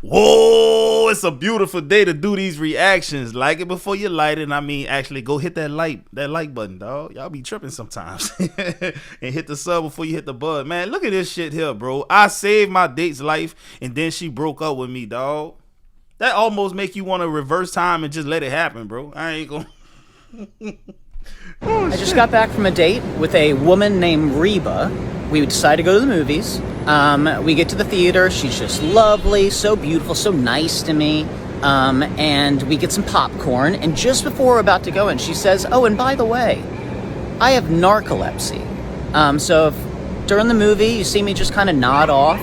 Whoa, it's a beautiful day to do these reactions. Like it before you light it. I mean, actually go hit that like button, dog. Y'all be tripping sometimes. And hit the sub before you hit the bud. Man, look at this shit here, bro. I saved my date's life and then she broke up with me, dog. That almost make you want to reverse time and just let it happen, bro. I ain't gonna. I just got back from a date with a woman named Reba. We decided to go to the movies. We get to the theater. She's just lovely, so beautiful, so nice to me. And we get some popcorn. And just before we're about to go in, she says, "Oh, and by the way, I have narcolepsy. So if during the movie you see me just kind of nod off,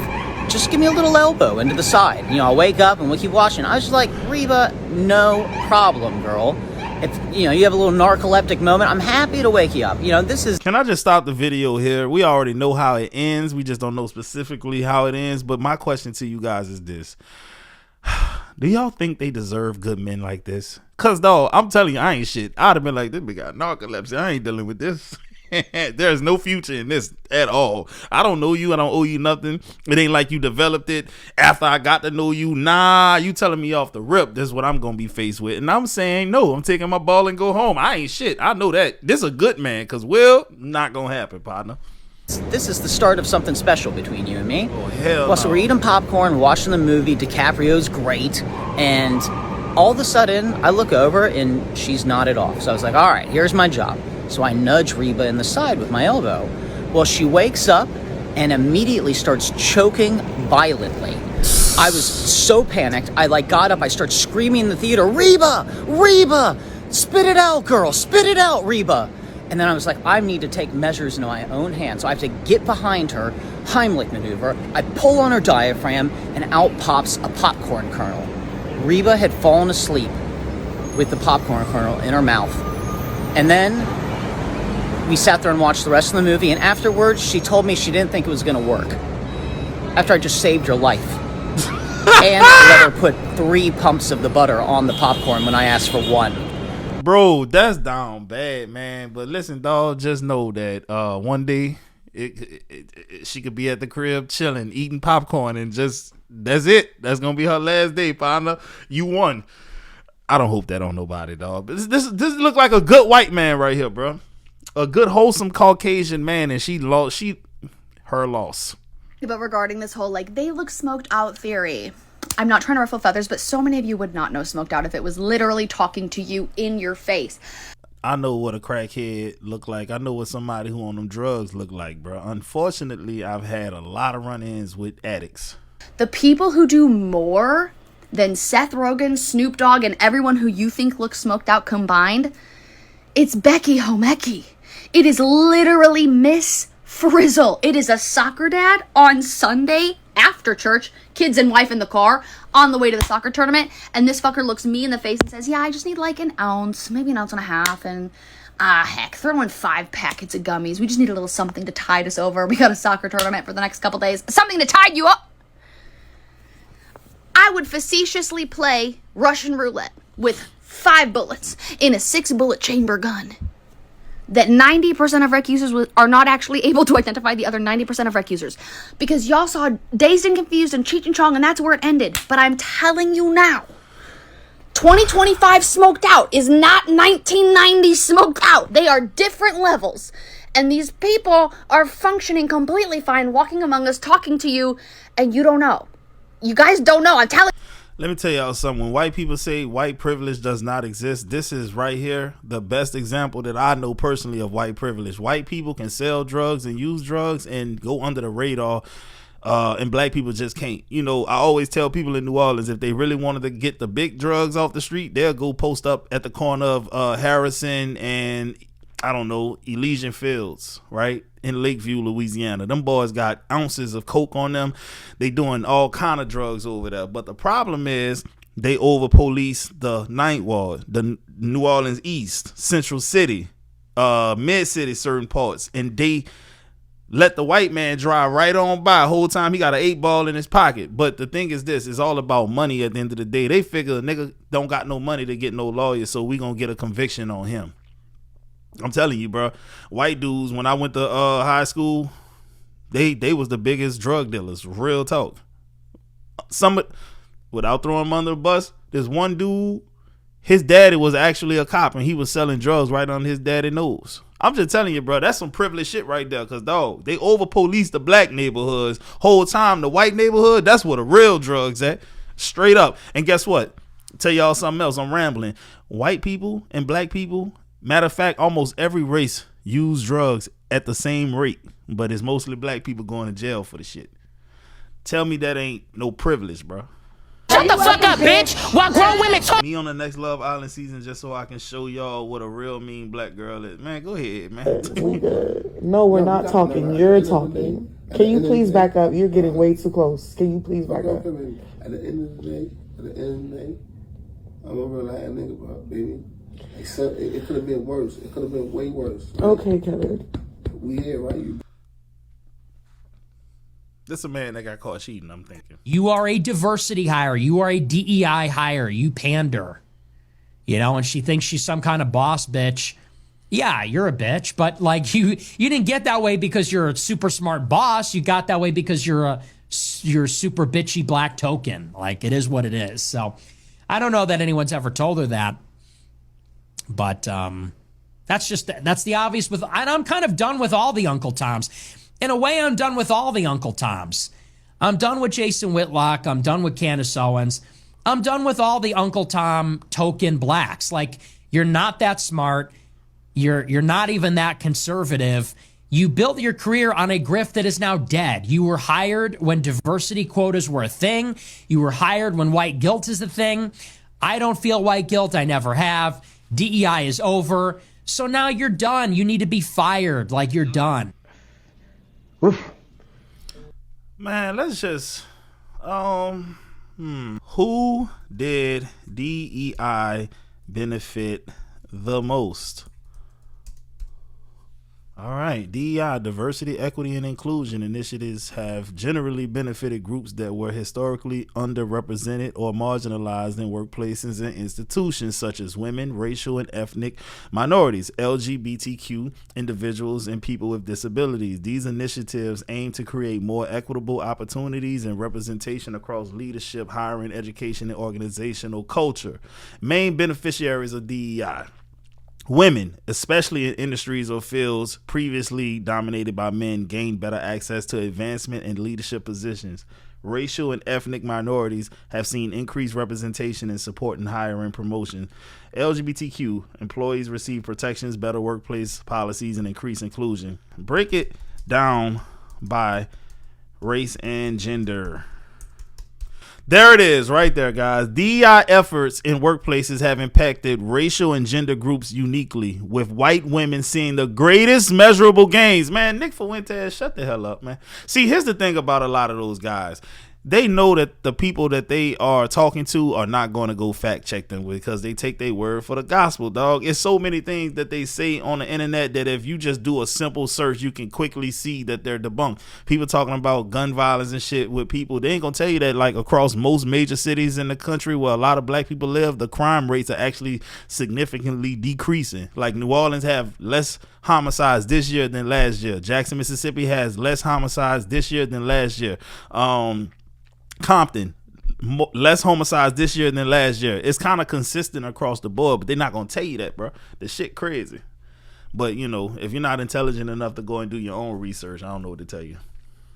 just give me a little elbow into the side. You know, I'll wake up and we'll keep watching." I was just like, "Reba, no problem, girl. If you have a little narcoleptic moment, I'm happy to wake you up. This is..." Can I just stop the video here? We already know how it ends. We just don't know specifically how it ends. But my question to you guys is this. Do y'all think they deserve good men like this? Cause dog, I'm telling you, I ain't shit. I'd have been like, this big got narcolepsy. I ain't dealing with this. There's no future in this at all. I don't know you. I don't owe you nothing. It ain't like you developed it after I got to know you. Nah, you telling me off the rip, this is what I'm gonna be faced with. And I'm saying no, I'm taking my ball and go home. I ain't shit. I know that. This is a good man, cause not gonna happen, partner. This is the start of something special between you and me. Oh, hell Well, so we're eating popcorn, watching the movie. DiCaprio's great. And all of a sudden, I look over and she's nodded off. So I was like, all right, here's my job. So I nudge Reba in the side with my elbow. Well, she wakes up and immediately starts choking violently. I was so panicked. I got up. I start screaming in the theater, "Reba! Reba! Spit it out, girl! Spit it out, Reba!" And then I was like, I need to take measures into my own hands. So I have to get behind her, Heimlich maneuver. I pull on her diaphragm and out pops a popcorn kernel. Reba had fallen asleep with the popcorn kernel in her mouth. And then we sat there and watched the rest of the movie, and afterwards she told me she didn't think it was going to work. After I just saved her life. And I let her put 3 pumps of the butter on the popcorn when I asked for 1. Bro, that's down bad, man. But listen, dog, just know that one day she could be at the crib chilling, eating popcorn, and just that's it. That's gonna be her last day, partner. You won. I don't hope that on nobody, dog. But this look like a good white man right here, bro. A good wholesome Caucasian man, and her loss. But regarding this whole they look smoked out theory, I'm not trying to ruffle feathers, but so many of you would not know smoked out if it was literally talking to you in your face. I know what a crackhead look like. I know what somebody who on them drugs look like, bro. Unfortunately, I've had a lot of run-ins with addicts. The people who do more than Seth Rogen, Snoop Dogg, and everyone who you think looks smoked out combined, it's Becky Homecki. It is literally Miss Frizzle. It is a soccer dad on Sunday after church, kids and wife in the car, on the way to the soccer tournament, and this fucker looks me in the face and says, "Yeah, I just need an ounce, maybe an ounce and a half, and heck, throw in 5 packets of gummies. We just need a little something to tide us over. We got a soccer tournament for the next couple days. Something to tide you up." I would facetiously play Russian roulette with 5 bullets in a 6-bullet chamber gun that 90% of rec users are not actually able to identify the other 90% of rec users. Because y'all saw Dazed and Confused and Cheech and Chong, and that's where it ended. But I'm telling you now, 2025 smoked out is not 1990 smoked out. They are different levels. And these people are functioning completely fine, walking among us, talking to you, and you don't know. You guys don't know. I'm telling you. Let me tell y'all something. When white people say white privilege does not exist, this is right here the best example that I know personally of white privilege. White people can sell drugs and use drugs and go under the radar, and black people just can't. I always tell people in New Orleans, if they really wanted to get the big drugs off the street, they'll go post up at the corner of Harrison and Elysian Fields, right? In Lakeview, Louisiana. Them boys got ounces of coke on them. They doing all kind of drugs over there. But the problem is they over police the Ninth Ward, the New Orleans East, Central City, Mid City, certain parts, and they let the white man drive right on by. Whole time he got an 8-ball in his pocket. But the thing is this, it's all about money at the end of the day. They figure a nigga don't got no money to get no lawyer, so we gonna get a conviction on him. I'm telling you, bro. White dudes, when I went to high school, they was the biggest drug dealers. Real talk. without throwing him under the bus, there's one dude, his daddy was actually a cop and he was selling drugs right on his daddy's nose. I'm just telling you, bro, that's some privileged shit right there. Cause dog, they over police the black neighborhoods. Whole time the white neighborhood, that's where the real drugs at. Straight up. And guess what? Tell y'all something else. I'm rambling. White people and black people, matter of fact, almost every race use drugs at the same rate. But it's mostly black people going to jail for the shit. Tell me that ain't no privilege, bro. Shut the fuck up, bitch! While grown women talk. Me on the next Love Island season just so I can show y'all what a real mean black girl is. Man, go ahead, man. We good. No, we're not talking. You're talking. Can you please back up? You're getting way too close. Can you please back up? At the end of the day, I'm a real ass nigga, bro, baby. Except it could have been worse. It could have been way worse. Right? Okay, Kevin. We here, right? This a man that got caught cheating, I'm thinking. You are a diversity hire. You are a DEI hire. You pander. You know, and she thinks she's some kind of boss bitch. Yeah, you're a bitch, but like you didn't get that way because you're a super smart boss. You got that way because you're super bitchy black token. Like, it is what it is. So I don't know that anyone's ever told her that. But that's the obvious and I'm kind of done with all the Uncle Toms. In a way, I'm done with all the Uncle Toms. I'm done with Jason Whitlock. I'm done with Candace Owens. I'm done with all the Uncle Tom token blacks. Like, you're not that smart. You're not even that conservative. You built your career on a grift that is now dead. You were hired when diversity quotas were a thing. You were hired when white guilt is a thing. I don't feel white guilt. I never have. DEI is over. So now you're done. You need to be fired. Like, you're done. Man, let's just who did DEI benefit the most? All right, DEI, diversity, equity, and inclusion initiatives have generally benefited groups that were historically underrepresented or marginalized in workplaces and institutions, such as women, racial and ethnic minorities, LGBTQ individuals, and people with disabilities. These initiatives aim to create more equitable opportunities and representation across leadership, hiring, education, and organizational culture. Main beneficiaries of DEI: women, especially in industries or fields previously dominated by men, gain better access to advancement and leadership positions. Racial and ethnic minorities have seen increased representation and support in hiring, promotion. LGBTQ employees receive protections, better workplace policies, and increased inclusion. Break it down by race and gender. There it is right there, guys. DEI efforts in workplaces have impacted racial and gender groups uniquely, with white women seeing the greatest measurable gains. Man, Nick Fuentes, shut the hell up, man. See, here's the thing about a lot of those guys. They know that the people that they are talking to are not going to go fact check them because they take their word for the gospel, dog. It's so many things that they say on the internet that if you just do a simple search, you can quickly see that they're debunked. People talking about gun violence and shit with people. They ain't going to tell you that, like, across most major cities in the country where a lot of black people live, the crime rates are actually significantly decreasing. Like, New Orleans have less homicides this year than last year. Jackson, Mississippi has less homicides this year than last year. Compton, less homicides this year than last year. It's kind of consistent across the board, but they're not gonna tell you that, bro. The shit crazy. But you know, if you're not intelligent enough to go and do your own research, I don't know what to tell you.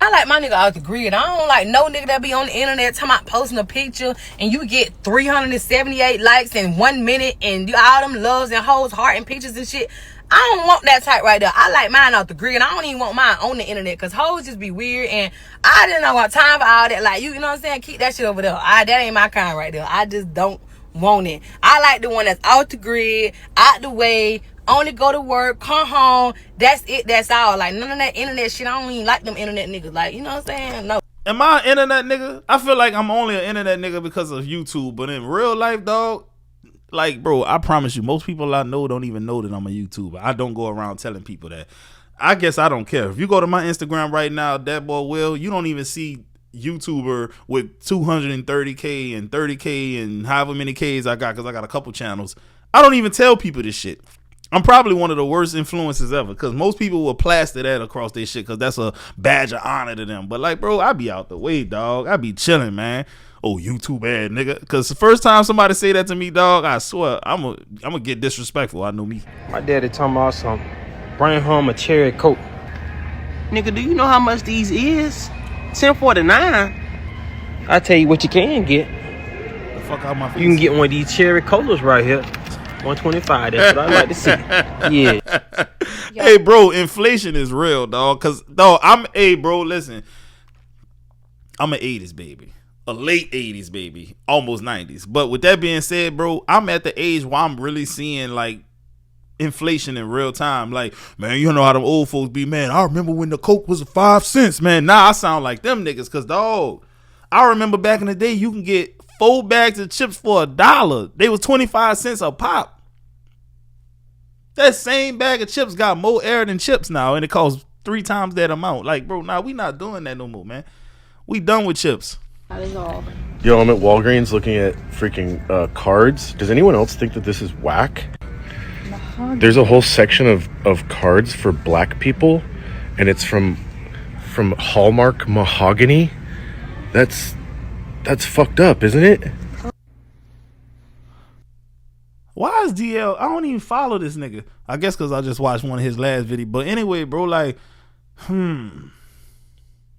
I like my nigga out the grid. I don't like no nigga that be on the internet talking about posting a picture and you get 378 likes in 1 minute and all them loves and hoes, heart and pictures and shit. I don't want that type right there. I like mine out the grid. I don't even want mine on the internet because hoes just be weird and I didn't know what time for all that. Like, you know what I'm saying? Keep that shit over there. That ain't my kind right there. I just don't want it. I like the one that's out the grid, out the way, only go to work, come home. That's it. That's all. Like, none of that internet shit. I don't even like them internet niggas. Like, you know what I'm saying? No. Am I an internet nigga? I feel like I'm only an internet nigga because of YouTube, but in real life, dog, like, bro, I promise you, most people I know don't even know that I'm a YouTuber. I don't go around telling people that. I guess I don't care. If you go to my Instagram right now, that boy Will, you don't even see YouTuber with 230K and 30K and however many Ks I got, because I got a couple channels. I don't even tell people this shit. I'm probably one of the worst influencers ever because most people will plaster that across their shit because that's a badge of honor to them. But like, bro, I be out the way, dog. I be chilling, man. Oh, you too bad, nigga. Because the first time somebody say that to me, dog, I swear, I'm gonna get disrespectful. I know me. My daddy talking about some bring home a cherry coke. Nigga, do you know how much these is? $10.49. I tell you what you can get. The fuck out my face. You can get one of these cherry colas right here. $125. That's what I like to see. Yeah. Hey, bro, inflation is real, dog. Cause bro, listen. I'm an 80s baby. A late 80s baby. Almost 90s. But with that being said, bro, I'm at the age where I'm really seeing like inflation in real time. Like, man, you know how them old folks be, man. I remember when the Coke was 5 cents, man. Now I sound like them niggas. Cause dog, I remember back in the day, you can get 4 bags of chips for $1. They was 25 cents a pop. That same bag of chips got more air than chips now, and it costs 3 times that amount. Like, bro, nah, we not doing that no more, man. We done with chips. That is all. Yo, I'm at Walgreens looking at freaking cards. Does anyone else think that this is whack? There's a whole section of cards for black people, and it's from Hallmark mahogany. That's fucked up, isn't it? Why is DL? I don't even follow this nigga. I guess because I just watched one of his last videos. But anyway, bro, like,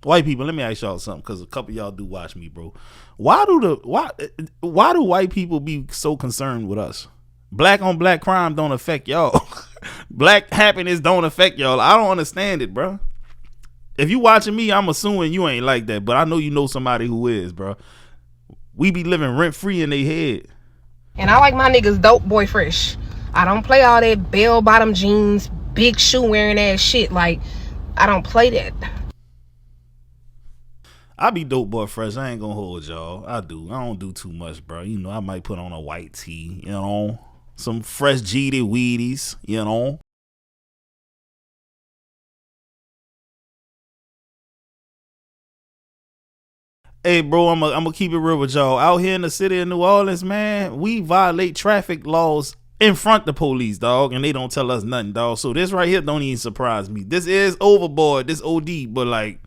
white people, let me ask y'all something, because a couple of y'all do watch me, bro. Why do white people be so concerned with us? Black on black crime don't affect y'all. Black happiness don't affect y'all. I don't understand it, bro. If you watching me, I'm assuming you ain't like that, but I know you know somebody who is, bro. We be living rent free in their head. And I like my niggas dope boy fresh. I don't play all that bell bottom jeans, big shoe wearing ass shit. Like, I don't play that. I be dope boy fresh. I ain't gonna hold y'all. I do. I don't do too much, bro. You know, I might put on a white tee, you know, some fresh GD Wheaties, you know. Hey, bro, I'm gonna keep it real with y'all. Out here in the city of New Orleans, man, we violate traffic laws in front of the police, dog, and they don't tell us nothing, dog. So this right here don't even surprise me. This is overboard, this OD, but like,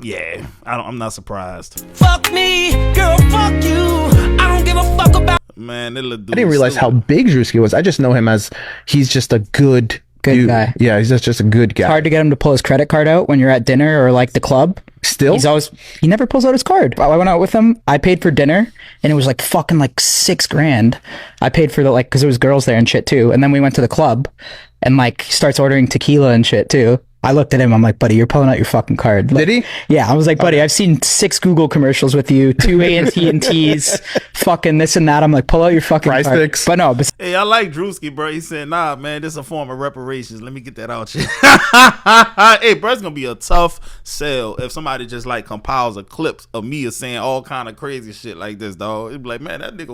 yeah, I'm not surprised. Fuck me, girl, fuck you. I don't give a fuck about. Man, that little dude. I didn't realize how big Drewski was. I just know him as he's just a good dude. Guy. Yeah, he's just a good guy. It's hard to get him to pull his credit card out when you're at dinner or like the club. Still? He never pulls out his card. I went out with him. I paid for dinner and it was like fucking like $6,000. I paid for because there was girls there and shit too. And then we went to the club and like he starts ordering tequila and shit too. I looked at him. I'm like, buddy, you're pulling out your fucking card. Like, did he? Yeah. I was like, buddy, I've seen 6 Google commercials with you, 2 AT&Ts, fucking this and that. I'm like, pull out your fucking Price card. Sticks. But no. Hey, I like Drewski, bro. He said, nah, man, this is a form of reparations. Let me get that out here. Hey, bro, it's gonna be a tough sell if somebody just like compiles a clip of me saying all kind of crazy shit like this, dog. It'd be like, man, that nigga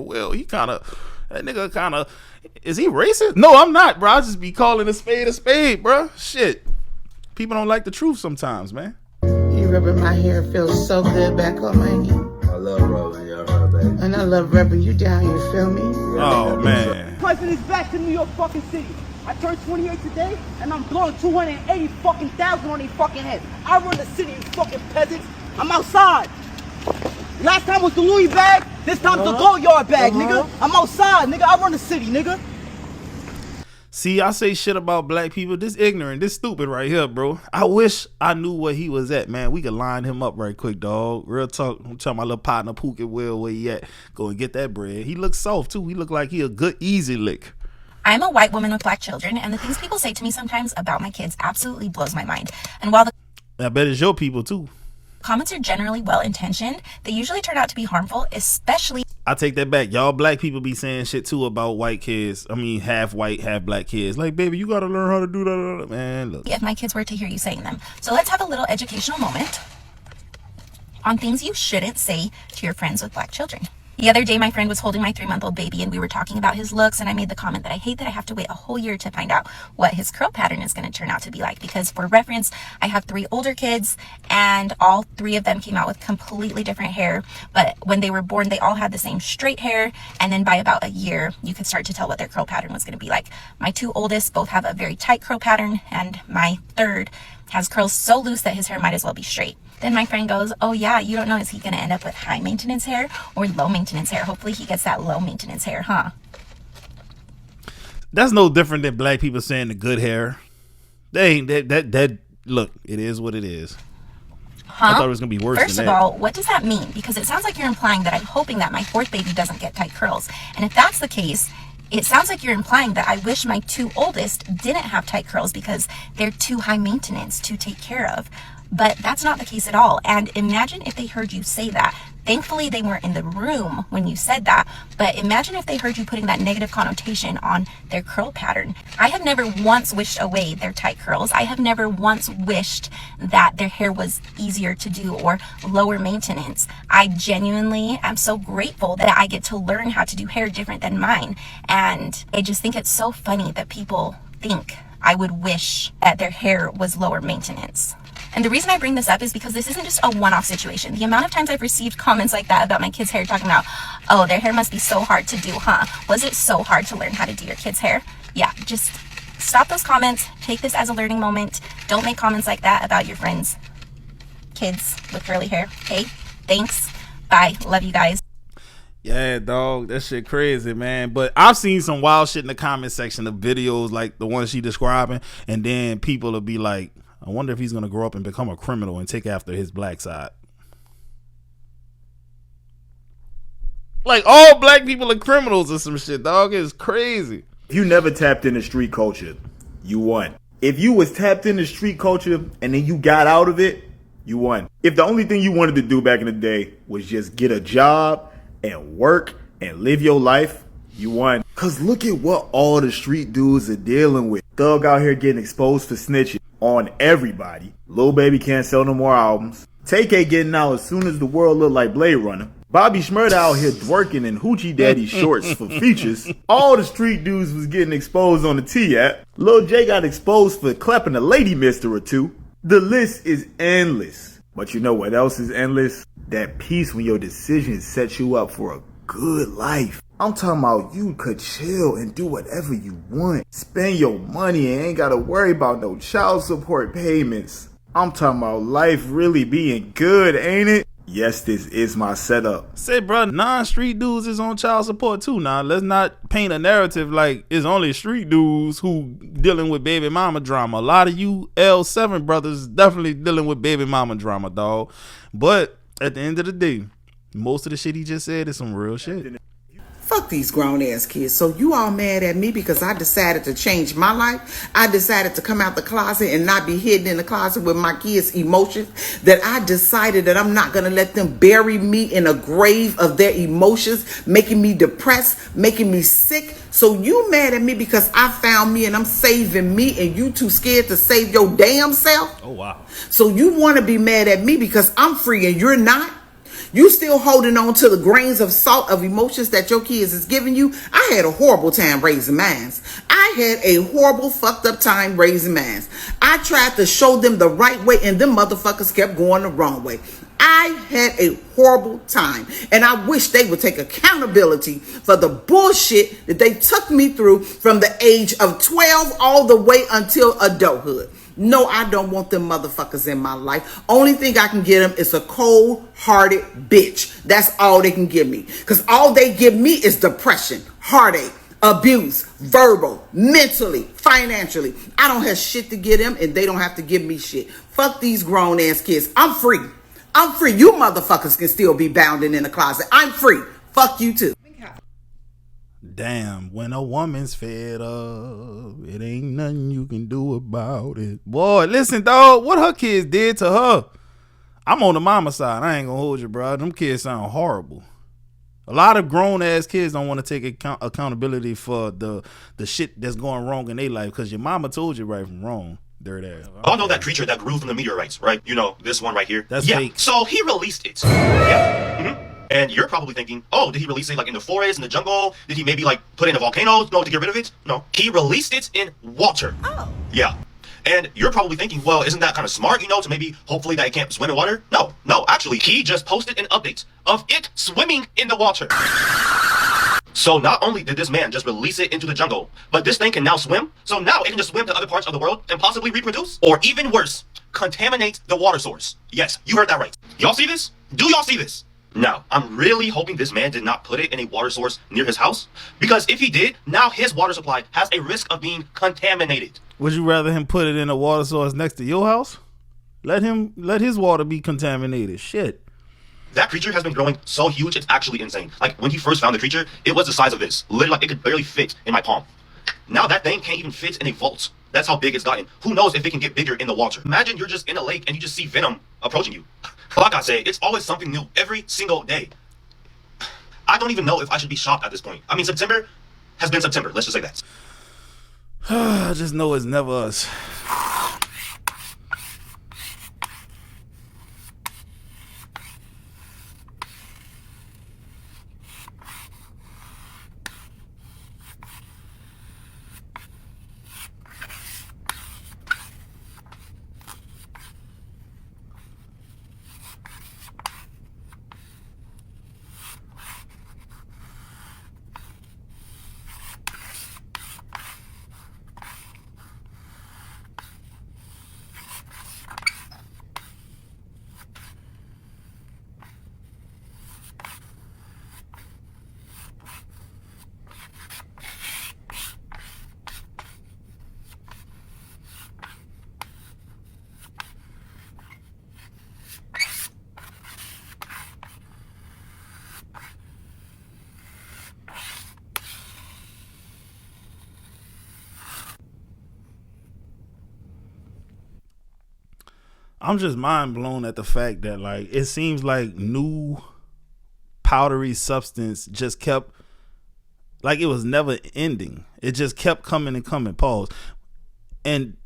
is he racist? No, I'm not, bro. I just be calling a spade, bro. Shit. People don't like the truth sometimes, man. You rubbing my hair feels so good back on my knee. I love rubbing your hair, baby. And I love rubbing you down, you feel me? Oh, man. President is back to New York fucking city. I turned 28 today, and I'm blowing 280 fucking thousand on these fucking heads. I run the city, you fucking peasants. I'm outside. Last time was the Louis bag. This time's the Gold Yard bag, nigga. I'm outside, nigga. I run the city, nigga. See, I say shit about black people. This ignorant, this stupid right here, bro. I wish I knew where he was at, man. We could line him up right quick, dog. Real talk. I'm telling my little partner, Pookie Will, where he at. Go and get that bread. He looks soft, too. He look like he a good, easy lick. I'm a white woman with black children, and the things people say to me sometimes about my kids absolutely blows my mind. And while the I bet it's your people, too. comments are generally well-intentioned, they usually turn out to be harmful, especially... I take that back. Y'all black people be saying shit too about white kids. I mean, half white, half black kids. Like, baby, you gotta learn how to do that. Man, look. if my kids were to hear you saying them. So let's have a little educational moment on things you shouldn't say to your friends with black children. The other day, my friend was holding my 3-month-old baby and we were talking about his looks, and I made the comment that I hate that I have to wait a whole year to find out what his curl pattern is going to turn out to be like, because for reference, I have 3 older kids and all 3 of them came out with completely different hair, but when they were born, they all had the same straight hair, and then by about a year, you could start to tell what their curl pattern was going to be like. My 2 oldest both have a very tight curl pattern, and my 3rd has curls so loose that his hair might as well be straight. Then my friend goes, oh yeah, you don't know, is he gonna end up with high maintenance hair or low maintenance hair? Hopefully he gets that low maintenance hair, huh? That's no different than black people saying the good hair. They ain't that look, it is what it is. Huh? I thought it was gonna be worse First than of that. all, what does that mean? Because it sounds like you're implying that I'm hoping that my fourth baby doesn't get tight curls. And if that's the case, it sounds like you're implying that I wish my two oldest didn't have tight curls because they're too high maintenance to take care of. But that's not the case at all. And imagine if they heard you say that. Thankfully, they weren't in the room when you said that. But imagine if they heard you putting that negative connotation on their curl pattern. I have never once wished away their tight curls. I have never once wished that their hair was easier to do or lower maintenance. I genuinely am so grateful that I get to learn how to do hair different than mine. And I just think it's so funny that people think I would wish that their hair was lower maintenance. And the reason I bring this up is because this isn't just a one-off situation. The amount of times I've received comments like that about my kids' hair, talking about, oh, their hair must be so hard to do, huh? Was it so hard to learn how to do your kids' hair? Yeah, just stop those comments. Take this as a learning moment. Don't make comments like that about your friends' kids with curly hair. Okay? Thanks. Bye. Love you guys. Yeah, dog, that shit crazy, man. But I've seen some wild shit in the comment section of videos like the one she describing, and then people will be like, I wonder if he's gonna grow up and become a criminal and take after his black side. Like all black people are criminals or some shit, dog. It's crazy. If you never tapped into street culture, you won. If you was tapped into street culture and then you got out of it, you won. If the only thing you wanted to do back in the day was just get a job and work and live your life, you won. Cause look at what all the street dudes are dealing with. Thug out here getting exposed for snitching on everybody. Lil Baby can't sell no more albums. TK getting out as soon as the world looked like Blade Runner. Bobby Shmurda out here twerking in Hoochie Daddy shorts for features. All the street dudes was getting exposed on the T-app. Lil J got exposed for clapping a lady mister or two. The list is endless. But you know what else is endless? That peace when your decisions set you up for a good life. I'm talking about you could chill and do whatever you want. Spend your money and ain't gotta worry about no child support payments. I'm talking about life really being good, ain't it? Yes, this is my setup. Say, bro, non-street dudes is on child support too. Now, let's not paint a narrative like it's only street dudes who dealing with baby mama drama. A lot of you L7 brothers definitely dealing with baby mama drama, dog. But at the end of the day, most of the shit he just said is some real shit. Fuck these grown ass kids. So you all mad at me because I decided to change my life? I decided to come out the closet and not be hidden in the closet with my kids' emotions? That I decided that I'm not going to let them bury me in a grave of their emotions, making me depressed, making me sick? So you mad at me because I found me and I'm saving me and you too scared to save your damn self? Oh, wow. So you want to be mad at me because I'm free and you're not? You still holding on to the grains of salt of emotions that your kids is giving you? I had a horrible time raising mines. I had a horrible fucked up time raising mines. I tried to show them the right way and them motherfuckers kept going the wrong way. I had a horrible time and I wish they would take accountability for the bullshit that they took me through from the age of 12 all the way until adulthood. No, I don't want them motherfuckers in my life. Only thing I can get them is a cold-hearted bitch. That's all they can give me. Because all they give me is depression, heartache, abuse, verbal, mentally, financially. I don't have shit to give them and they don't have to give me shit. Fuck these grown-ass kids. I'm free. I'm free. You motherfuckers can still be bounding in the closet. I'm free. Fuck you too. Damn, when a woman's fed up, it ain't nothing you can do about it. Boy, listen, dog, what her kids did to her. I'm on the mama side. I ain't gonna hold you, bro. Them kids sound horrible. A lot of grown-ass kids don't want to take accountability for the shit that's going wrong in their life because your mama told you right from wrong. Dirt ass. All know that creature that grew from the meteorites, right? You know, this one right here. That's fake. So he released it. Yeah. Mm-hmm. And you're probably thinking, oh, did he release it like in the forest, in the jungle? Did he maybe like put it in a volcano, to get rid of it? No, he released it in water. Oh. Yeah. And you're probably thinking, well, isn't that kind of smart, to maybe hopefully that it can't swim in water? No, actually, he just posted an update of it swimming in the water. So not only did this man just release it into the jungle, but this thing can now swim. So now it can just swim to other parts of the world and possibly reproduce. Or even worse, contaminate the water source. Yes, you heard that right. Y'all see this? Do y'all see this? Now, I'm really hoping this man did not put it in a water source near his house, because if he did, now his water supply has a risk of being contaminated. Would you rather him put it in a water source next to your house? Let his water be contaminated. Shit. That creature has been growing so huge, it's actually insane. Like, when he first found the creature, it was the size of this. Literally, like, it could barely fit in my palm. Now that thing can't even fit in a vault. That's how big it's gotten. Who knows if it can get bigger in the water. Imagine you're just in a lake and you just see venom approaching you. Like I say, it's always something new every single day. I don't even know if I should be shocked at this point. I mean, September has been September. Let's just say that. I just know it's never us. I'm just mind blown at the fact that, like, it seems like new powdery substance just kept, like, it was never ending. It just kept coming and coming. Pause. And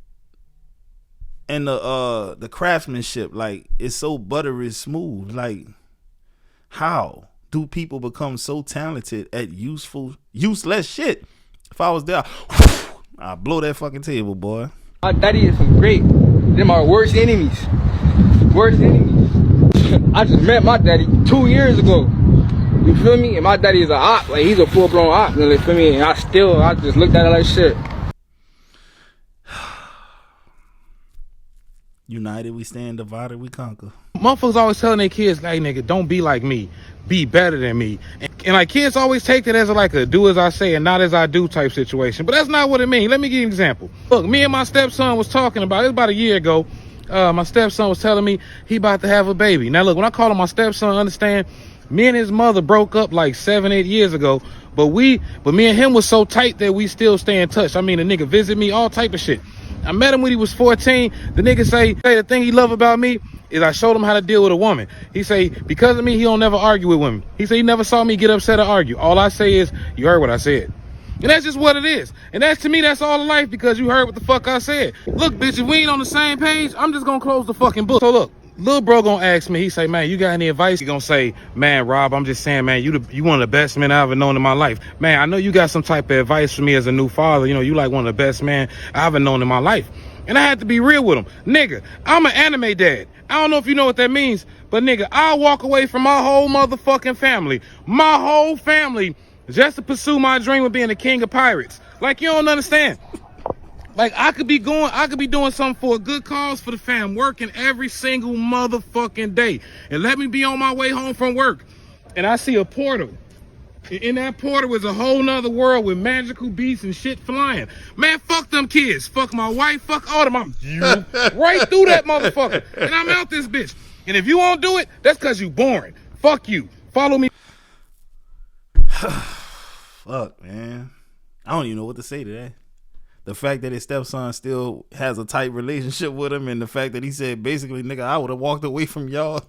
the craftsmanship, like, it's so buttery smooth. Like, how do people become so talented at useless shit? If I was there, I'd blow that fucking table, boy. My daddy is some great. They're my worst enemies. Worst enemies. I just met my daddy 2 years ago. You feel me? And my daddy is a op. Like, he's a full-blown op. You feel me? And I just looked at it like shit. United we stand, divided we conquer. Motherfuckers always telling their kids, like, nigga, don't be like me. Be better than me. And like, kids always take that as like a do as I say and not as I do type situation. But that's not what it means. Let me give you an example. Look, me and my stepson was talking about, it was about a year ago. My stepson was telling me he about to have a baby. Now look, when I call him my stepson, understand, me and his mother broke up like 7-8 years ago. But me and him was so tight that we still stay in touch. I mean, the nigga visit me, all type of shit. I met him when he was 14. The nigga say, hey, the thing he love about me is I showed him how to deal with a woman. He say, because of me, he don't never argue with women. He say he never saw me get upset or argue. All I say is, you heard what I said. And that's just what it is. And that's, to me, that's all in life, because you heard what the fuck I said. Look, bitch, if we ain't on the same page, I'm just gonna close the fucking book. So look, little bro gonna ask me, he say, man, you got any advice? He gonna say, man, Rob, I'm just saying, man, you one of the best men I've ever known in my life. Man, I know you got some type of advice for me as a new father. You know, you like one of the best men I've ever known in my life. And I had to be real with him. Nigga, I'm an anime dad. I don't know if you know what that means, but nigga, I'll walk away from my whole motherfucking family. My whole family, just to pursue my dream of being the king of pirates. Like, you don't understand. Like, I could be doing something for a good cause for the fam, working every single motherfucking day. And let me be on my way home from work. And I see a portal. In that portal is a whole nother world with magical beasts and shit flying. Man, fuck them kids. Fuck my wife. Fuck all of them. Right through that motherfucker. And I'm out this bitch. And if you won't do it, that's because you boring. Fuck you. Follow me. Fuck, man. I don't even know what to say to that. The fact that his stepson still has a tight relationship with him, and the fact that he said, basically, nigga, I would have walked away from y'all.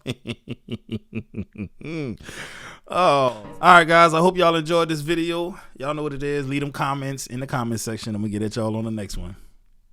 Oh, all right, guys. I hope y'all enjoyed this video. Y'all know what it is. Leave them comments in the comment section. I'm gonna get at y'all on the next one.